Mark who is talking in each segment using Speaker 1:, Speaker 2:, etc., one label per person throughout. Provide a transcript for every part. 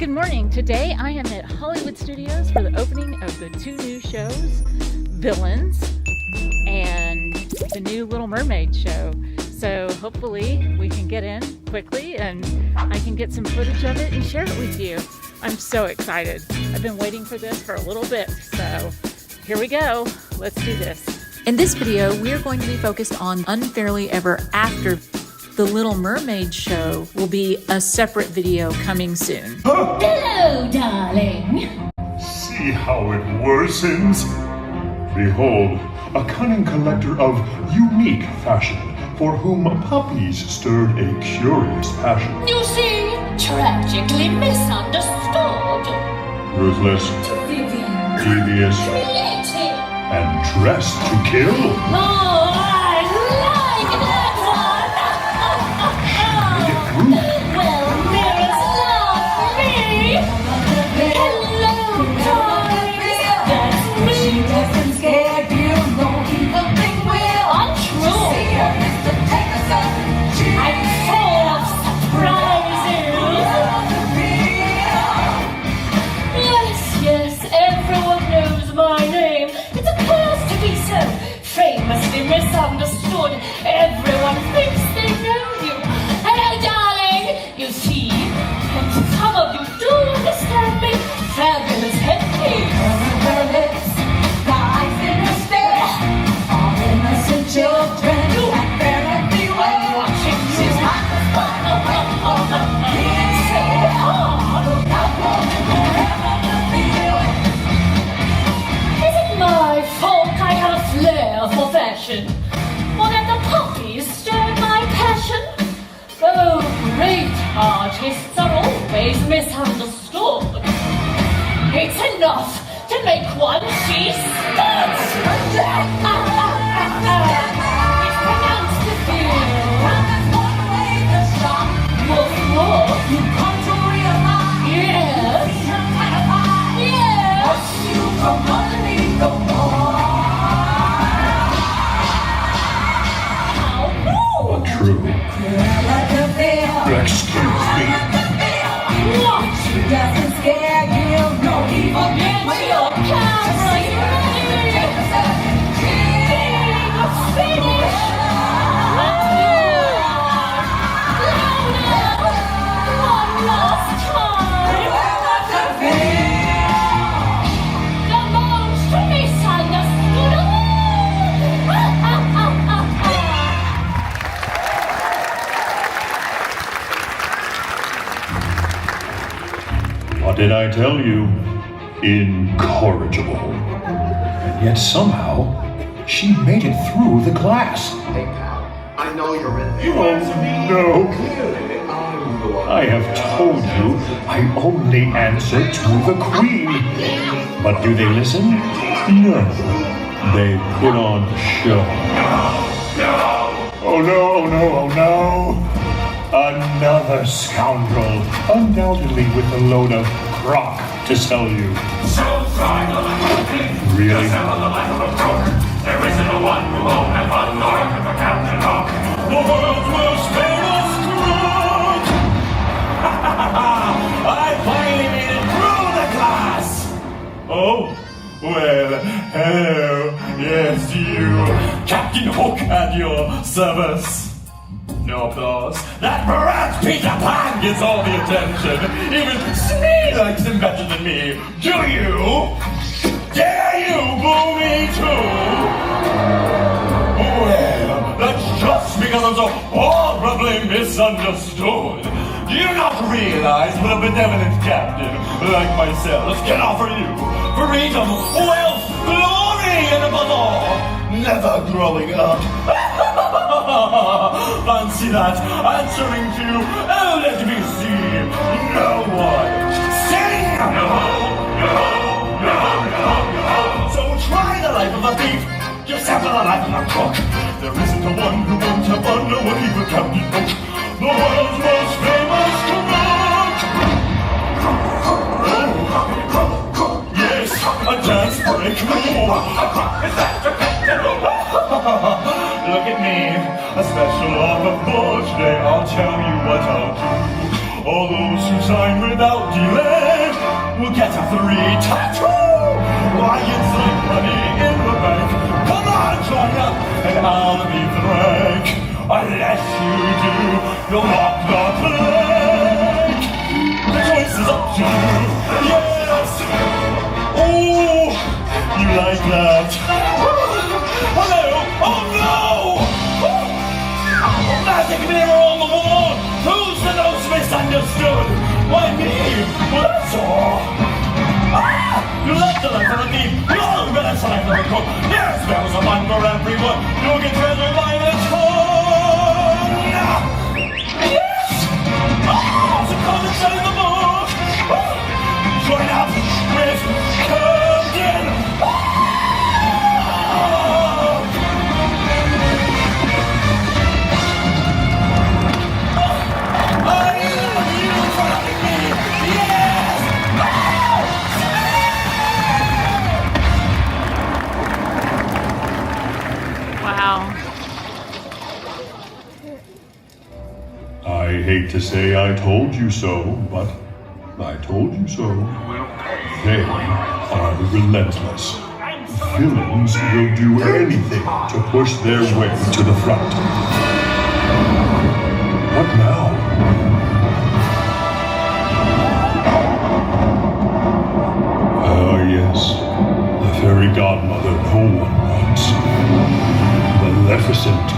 Speaker 1: Good morning. Today I am at Hollywood Studios for the opening of the two new shows, Villains and the new Little Mermaid show. So hopefully we can get in quickly and I can get some footage of it and share it with you. I'm so excited. I've been waiting for this for a little bit, so here we go. Let's do this.
Speaker 2: In this video, we are going to be focused on Unfairly Ever After. The Little Mermaid show will be a separate video coming soon.
Speaker 3: Hello, darling.
Speaker 4: See how it worsens? Behold, a cunning collector of unique fashion, for whom puppies stirred a curious passion.
Speaker 3: You see, tragically misunderstood.
Speaker 4: Ruthless, devious,
Speaker 3: Creative.
Speaker 4: and dressed to kill.
Speaker 3: Oh, I like that one. Well, mirrors love me. Hello, darling. That's me. Doesn't scare you. No evil thing will. Untrue. I'm full of surprises. Yes, everyone knows my name. It's a curse to be so famously misunderstood. Everyone thinks they know you. Hello, darling. You see, some of you do understand me. Fabulous headpiece. Her lips, eyes in her stare. All innocent children. You better be watching. She's hot as fun. Say it hard. Is it my fault I have a flair for fashion? Or that the puppies stirred my passion? Oh, great artists are always misunderstood. It's enough to make one see studs. It's pronounced to feel. Woof, woof. You come to realize. Yes. Yes. You come underneath the wall.
Speaker 4: True. Excuse me.
Speaker 3: What? Doesn't scare you. No evil thing will. Camera, you finish. Louder. One last time. The most misunderstood.
Speaker 4: What did I tell you? Incorrigible. And yet somehow, she made it through the glass.
Speaker 5: Hey, pal, I know you're in there.
Speaker 4: Oh no.
Speaker 5: Clearly, I'm the one.
Speaker 4: I have told you I only answer to the Queen. But do they listen? No. They put on a show. Oh no, oh no, oh no. Another scoundrel, undoubtedly with a load of crock to sell you. Really?
Speaker 6: There isn't a one who won't have one nor ever Captain Hook. The world's most famous crook! I finally made it through the glass! Oh, well, hello. Yes, you. Captain Hook at your service. No applause. That brat Peter Pan gets all the attention. Even Smee likes him better than me. Do you? Dare you boo me too? Well, that's just because I'm so horribly misunderstood. Do you not realize what a benevolent captain like myself can offer you? Freedom, wealth, glory, and above all, never growing up. Fancy that, answering to, oh, let me see, no one. Sing! No, no, no, no, no. So try the life of a thief, yourself the life of a crook. There isn't a one who won't have under what evil Captain Hook, the world's most famous crook. Yes, a dance break move. Is that your Captain Hook? Look at me, a special offer for today. I'll tell you what I'll do. All those who sign without delay. That's a 3 tattoo! Why, it's like money in the bank. Come on, join up, and I'll be frank. Unless you do, you'll not the plank. The choice is up to you. Yes! Oh, you like that? Hello! Oh no! Magic mirror on the wall! Who's the most misunderstood? Why me? Well, that's all. Ah! You love the life of the thief. You're gonna select the cook. There's spells of one for everyone. You'll get treasured by the tongue. Yes! Oh, so come and study the book. Oh, join up with Camden.
Speaker 1: Wow.
Speaker 4: I hate to say I told you so, but I told you so. They are relentless. Villains will do anything to push their way to the front. What now? Ah, yes. The fairy godmother no one wants. Maleficent.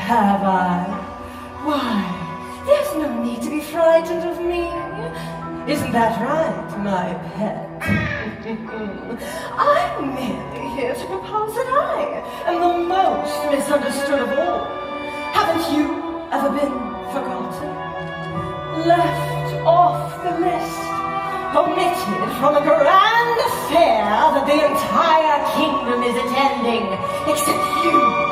Speaker 3: Have I? Why, there's no need to be frightened of me. Isn't that right, my pet? I'm merely here to propose that I am the most misunderstood of all. Haven't you ever been forgotten? Left off the list? Omitted from a grand affair that the entire kingdom is attending, except you.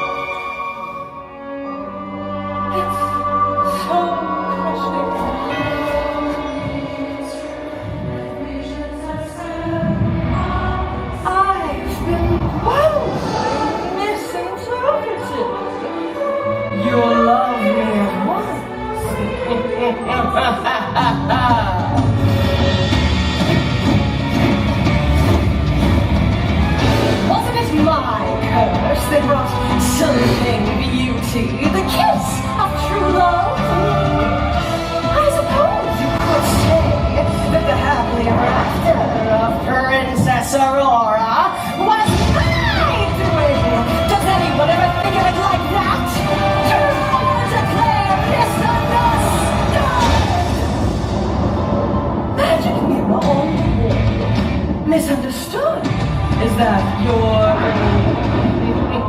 Speaker 3: Wasn't it my curse that brought stunning beauty, the kiss of true love? I suppose you could say that the happily ever after of Princess Aurora was my doing. Does anyone ever think of it like that? Declare misunderstood! Magic mirror on the wall. Misunderstood? Is that your...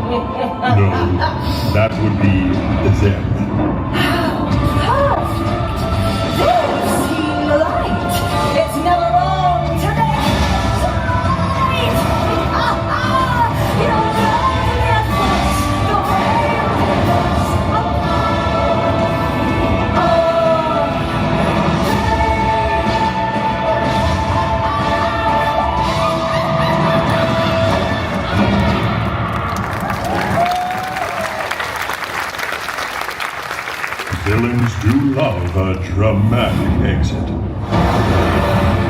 Speaker 4: No, that would be them.
Speaker 3: How perfect! They've seen the light. It's never wrong to make it right! You know the effort, the brilliance
Speaker 4: Villains do love a dramatic exit.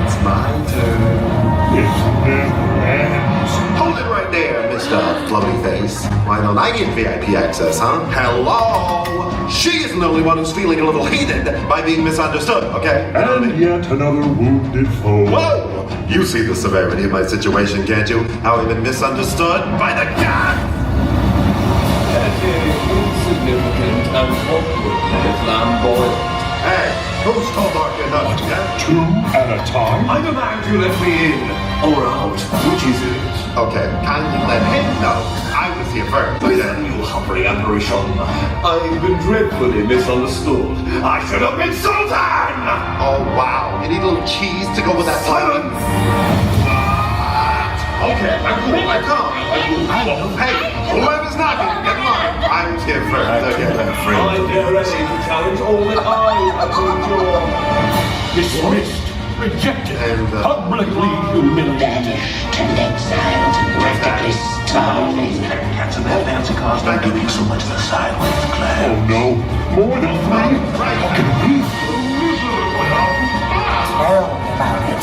Speaker 5: It's my turn.
Speaker 4: It never ends.
Speaker 5: Hold it right there, Mr. Floaty Face. Why don't I get VIP access, huh? Hello? She isn't the only one who's feeling a little heated by being misunderstood, okay?
Speaker 4: And yet another wounded foe.
Speaker 5: Whoa! You see the severity of my situation, can't you? How I've been misunderstood by the gods!
Speaker 7: Insignificant and awkwardly flamboyant.
Speaker 5: Hey, who's told Mark you're not, yeah?
Speaker 4: 2 at a time?
Speaker 5: I'm the man you let me in. Or out. Which is it? Okay, kindly let him know I was here first.
Speaker 7: Then you hovering apparition. I've been dreadfully misunderstood. I should have been Sultan!
Speaker 5: Oh, wow. You need a little cheese to go with that
Speaker 7: Silence!
Speaker 5: Okay, I'm cool. Hey, whoever's knocking, get mine. I was here first. Okay.
Speaker 7: I dare any to challenge all that I have endured.
Speaker 6: Dismissed, rejected,
Speaker 5: And,
Speaker 6: publicly humiliated.
Speaker 8: And exiled, practically starving.
Speaker 9: Cats in that fancy cars not giving so much of the sideways
Speaker 4: Oh
Speaker 9: glance.
Speaker 4: no, more than three? How can it be?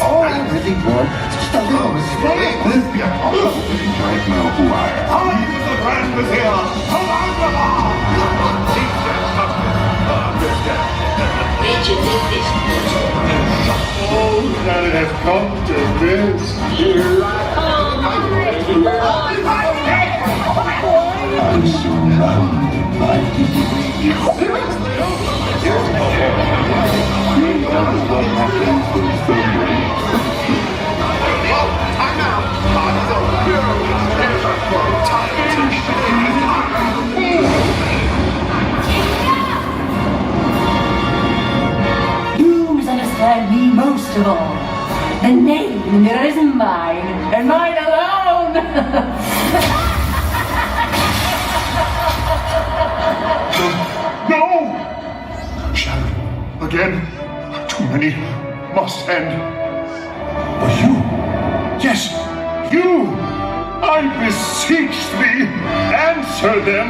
Speaker 9: All I really want is just a little respect.
Speaker 4: Right now, who I am.
Speaker 7: Time the grand vizier!
Speaker 8: Where'd you think this was?
Speaker 4: Oh, that it has come to this. I'm surrounded by people. That is what happens when someone...
Speaker 5: I'm out. Party's over. Here's our quote.
Speaker 3: You misunderstand me most of all. The name that is mine, and mine alone.
Speaker 4: No! Shattered. Again. Too many. Must end. But you. Yes, you! I beseech thee, answer them.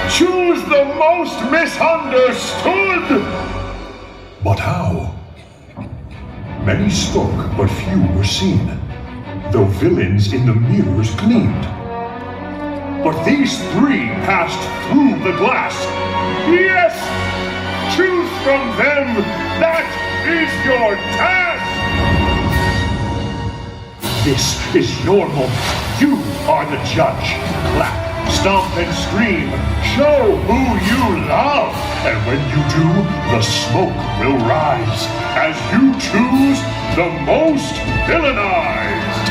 Speaker 4: Choose the most misunderstood. But how? Many spoke, but few were seen, though villains in the mirrors gleamed. But these three passed through the glass. Yes! Choose from them! That is your task! This is your moment. You are the judge. Clap, stomp, and scream. Show who you love. And when you do, the smoke will rise as you choose the most villainized.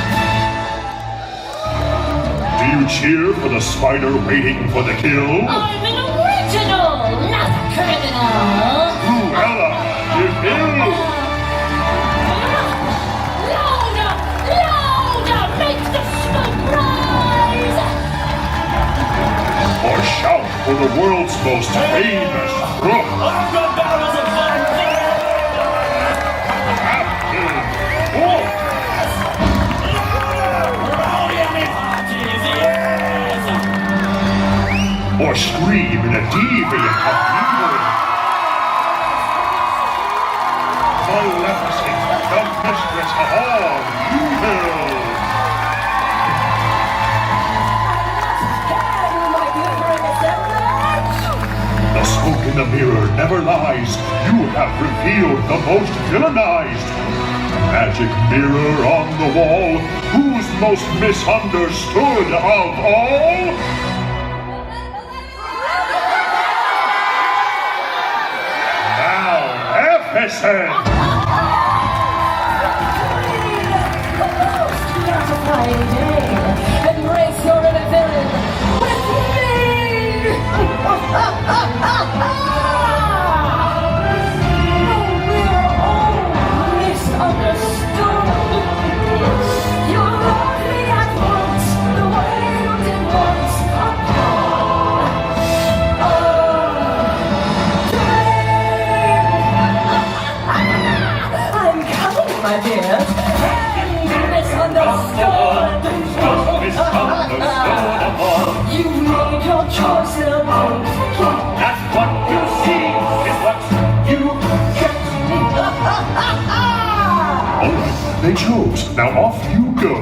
Speaker 4: Do you cheer for the spider waiting for the kill?
Speaker 3: I'm an original, not a criminal.
Speaker 4: Cruella is ill.
Speaker 3: Louder, make the smoke rise.
Speaker 4: Or shout for the world's most famous crook. Captain Walt. Or scream in a deviant upheaval. Maleficent, the mistress of all evil. The smoke in the mirror never lies. You have revealed the most villainized. Magic mirror on the wall, who's most misunderstood of all? Maleficent!
Speaker 3: Gratifying day. Embrace your inner villain with me. We're all misunderstood. You love me at once, the way you did once upon I'm coming, my dears. And misunderstood. You made your choice and I'm
Speaker 4: That's what you see is what you get. Alright, they chose. Now off you go.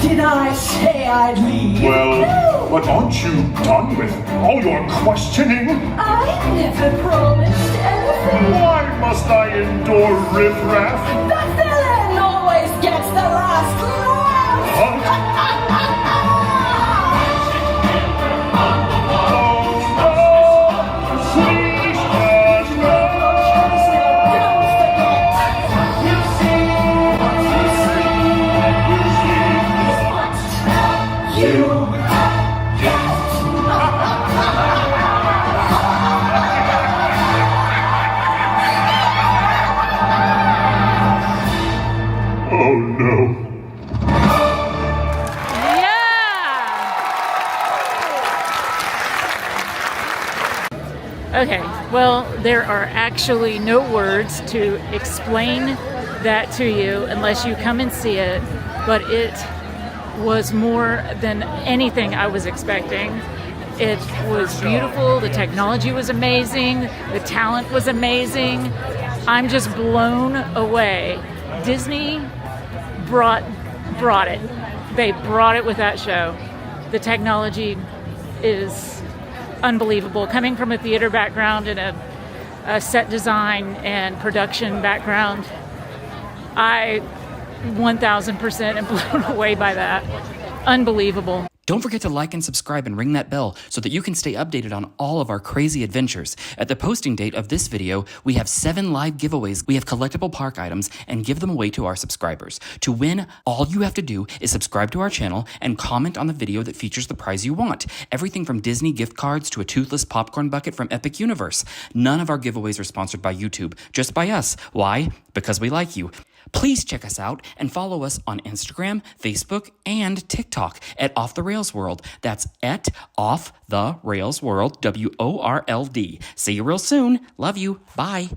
Speaker 3: Did I say I'd leave?
Speaker 4: Well,
Speaker 3: No.
Speaker 4: but aren't you done with all your questioning?
Speaker 3: I never promised anything.
Speaker 4: Why must I endure riffraff?
Speaker 3: The villain always gets the last laugh.
Speaker 4: Huh? Oh no.
Speaker 1: Okay, well, there are actually no words to explain that to you unless you come and see it, but it was more than anything I was expecting. It was beautiful, the technology was amazing, the talent was amazing. I'm just blown away. Disney brought it. They brought it with that show. The technology is unbelievable. Coming from a theater background and a set design and production background, I 1000% am blown away by that. Unbelievable.
Speaker 10: Don't forget to like and subscribe and ring that bell so that you can stay updated on all of our crazy adventures. At the posting date of this video, we have 7 live giveaways. We have collectible park items and give them away to our subscribers. To win, all you have to do is subscribe to our channel and comment on the video that features the prize you want. Everything from Disney gift cards to a toothless popcorn bucket from Epic Universe. None of our giveaways are sponsored by YouTube, just by us. Why? Because we like you. Please check us out and follow us on Instagram, Facebook, and TikTok at Off the Rails World. That's at Off the Rails World, WORLD. See you real soon. Love you. Bye.